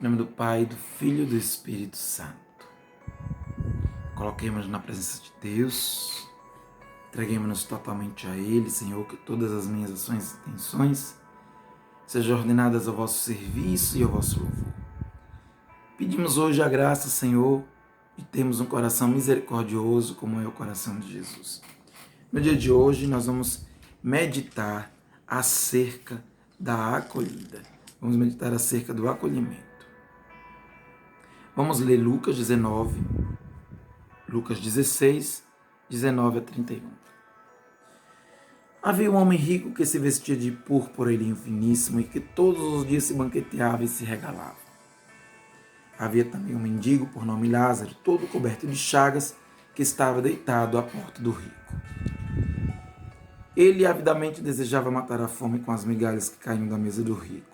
Em nome do Pai, do Filho e do Espírito Santo. Coloquemos na presença de Deus, entreguemos-nos totalmente a Ele, Senhor, que todas as minhas ações e intenções sejam ordenadas ao vosso serviço e ao vosso louvor. Pedimos hoje a graça, Senhor, de termos um coração misericordioso como é o coração de Jesus. No dia de hoje nós vamos meditar acerca da acolhida. Vamos meditar acerca do acolhimento. Vamos ler Lucas 19, Lucas 16, 19 a 31. Havia um homem rico que se vestia de púrpura e linho finíssimo e que todos os dias se banqueteava e se regalava. Havia também um mendigo por nome Lázaro, todo coberto de chagas, que estava deitado à porta do rico. Ele avidamente desejava matar a fome com as migalhas que caíam da mesa do rico.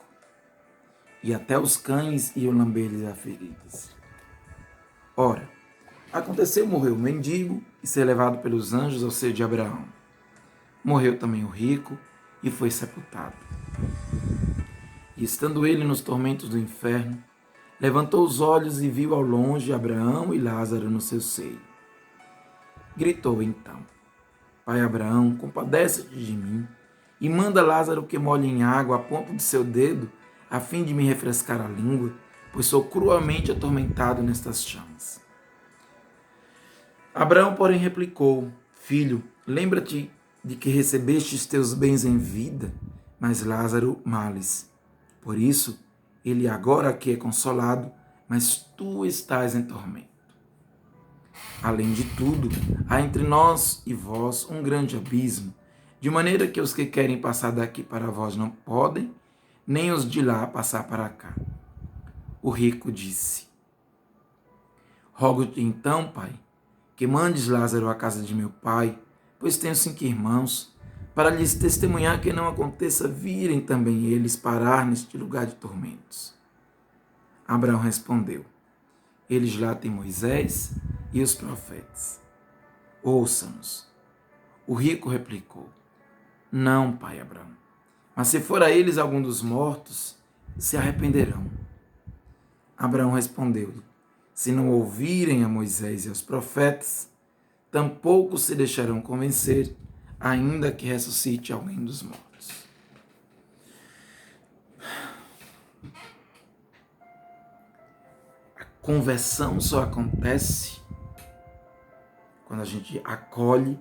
E até os cães iam lamber-lhe as feridas. Ora, aconteceu morrer o mendigo e ser levado pelos anjos ao seio de Abraão. Morreu também o rico e foi sepultado. E estando ele nos tormentos do inferno, levantou os olhos e viu ao longe Abraão e Lázaro no seu seio. Gritou então: Pai Abraão, compadece-te de mim e manda Lázaro que molhe em água a ponta de seu dedo, a fim de me refrescar a língua, pois sou cruelmente atormentado nestas chamas. Abraão, porém, replicou: Filho, lembra-te de que recebestes teus bens em vida, mas Lázaro males. Por isso, ele agora aqui é consolado, mas tu estás em tormento. Além de tudo, há entre nós e vós um grande abismo, de maneira que os que querem passar daqui para vós não podem, nem os de lá passar para cá. O rico disse: Rogo-te então, pai, que mandes Lázaro à casa de meu pai, pois tenho 5 irmãos, para lhes testemunhar que não aconteça virem também eles parar neste lugar de tormentos. Abraão respondeu: Eles lá têm Moisés e os profetas. Ouça-nos. O rico replicou: Não, pai Abraão, mas se for a eles algum dos mortos, se arrependerão. Abraão respondeu-lhe: Se não ouvirem a Moisés e aos profetas, tampouco se deixarão convencer, ainda que ressuscite alguém dos mortos. A conversão só acontece quando a gente acolhe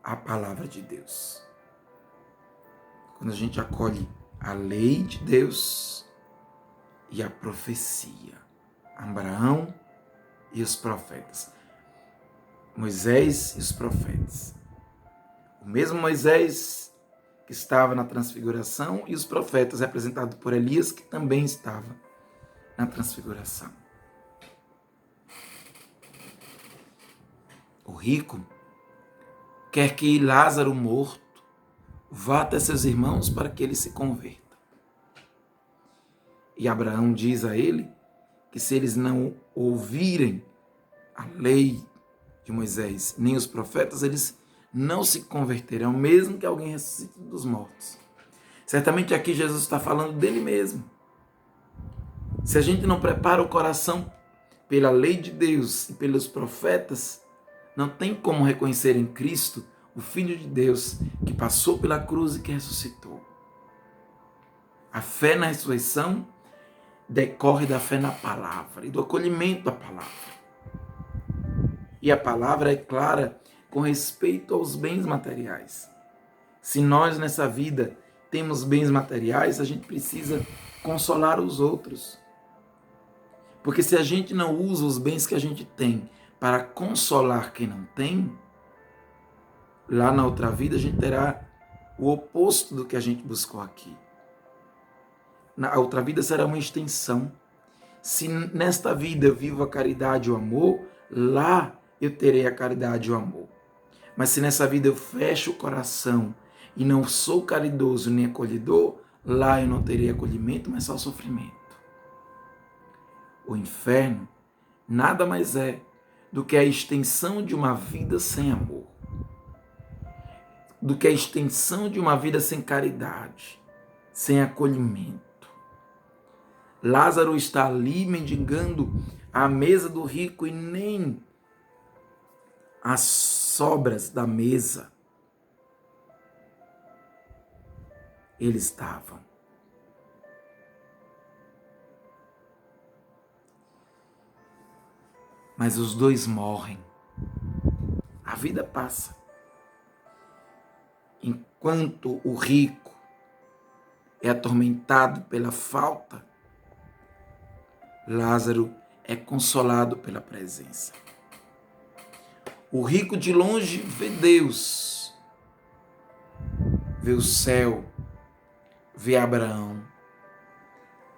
a palavra de Deus. Quando a gente acolhe a lei de Deus e a profecia. Abraão e os profetas. Moisés e os profetas. O mesmo Moisés que estava na transfiguração e os profetas representados por Elias, que também estava na transfiguração. O rico quer que Lázaro morto vá até seus irmãos para que ele se converta. E Abraão diz a ele que se eles não ouvirem a lei de Moisés nem os profetas, eles não se converterão, mesmo que alguém ressuscite dos mortos. Certamente aqui Jesus está falando dele mesmo. Se a gente não prepara o coração pela lei de Deus e pelos profetas, não tem como reconhecer em Cristo o Filho de Deus que passou pela cruz e que ressuscitou. A fé na ressurreição decorre da fé na palavra e do acolhimento à palavra. E a palavra é clara com respeito aos bens materiais. Se nós nessa vida temos bens materiais, a gente precisa consolar os outros. Porque se a gente não usa os bens que a gente tem para consolar quem não tem, lá na outra vida a gente terá o oposto do que a gente buscou aqui. Na outra vida será uma extensão. Se nesta vida eu vivo a caridade e o amor, lá eu terei a caridade e o amor. Mas se nessa vida eu fecho o coração e não sou caridoso nem acolhedor, lá eu não terei acolhimento, mas só sofrimento. O inferno nada mais é do que a extensão de uma vida sem amor, do que a extensão de uma vida sem caridade, sem acolhimento. Lázaro está ali mendigando à mesa do rico e nem as sobras da mesa eles davam. Mas os dois morrem. A vida passa. Enquanto o rico é atormentado pela falta, Lázaro é consolado pela presença. O rico de longe vê Deus, vê o céu, vê Abraão.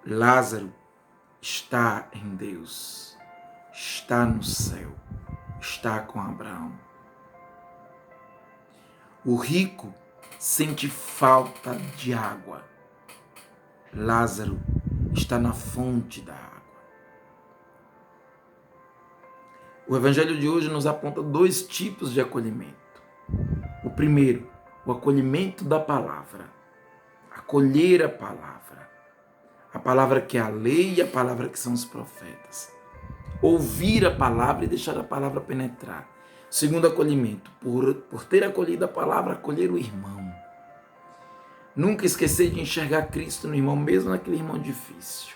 Lázaro está em Deus, está no céu, está com Abraão. O rico sente falta de água. Lázaro está na fonte da água. O evangelho de hoje nos aponta 2 tipos de acolhimento. O primeiro, o acolhimento da palavra. Acolher a palavra que é a lei e a palavra que são os profetas. Ouvir a palavra e deixar a palavra penetrar. Segundo acolhimento, por ter acolhido a palavra, acolher o irmão. Nunca esquecer de enxergar Cristo no irmão, mesmo naquele irmão difícil.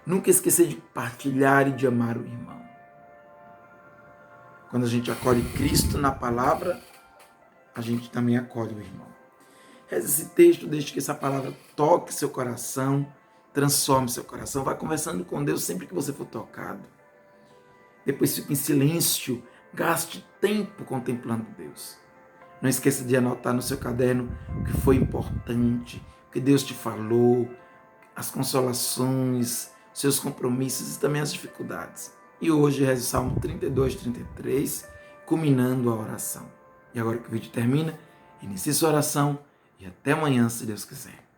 Nunca esquecer de partilhar e de amar o irmão. Quando a gente acolhe Cristo na palavra, a gente também acolhe o irmão. Reze esse texto, deixe que essa palavra toque seu coração, transforme seu coração. Vá conversando com Deus sempre que você for tocado. Depois fique em silêncio, gaste tempo contemplando Deus. Não esqueça de anotar no seu caderno o que foi importante, o que Deus te falou, as consolações, seus compromissos e também as dificuldades. E hoje reze o Salmo 32, 33, culminando a oração. E agora que o vídeo termina, inicie sua oração e até amanhã, se Deus quiser.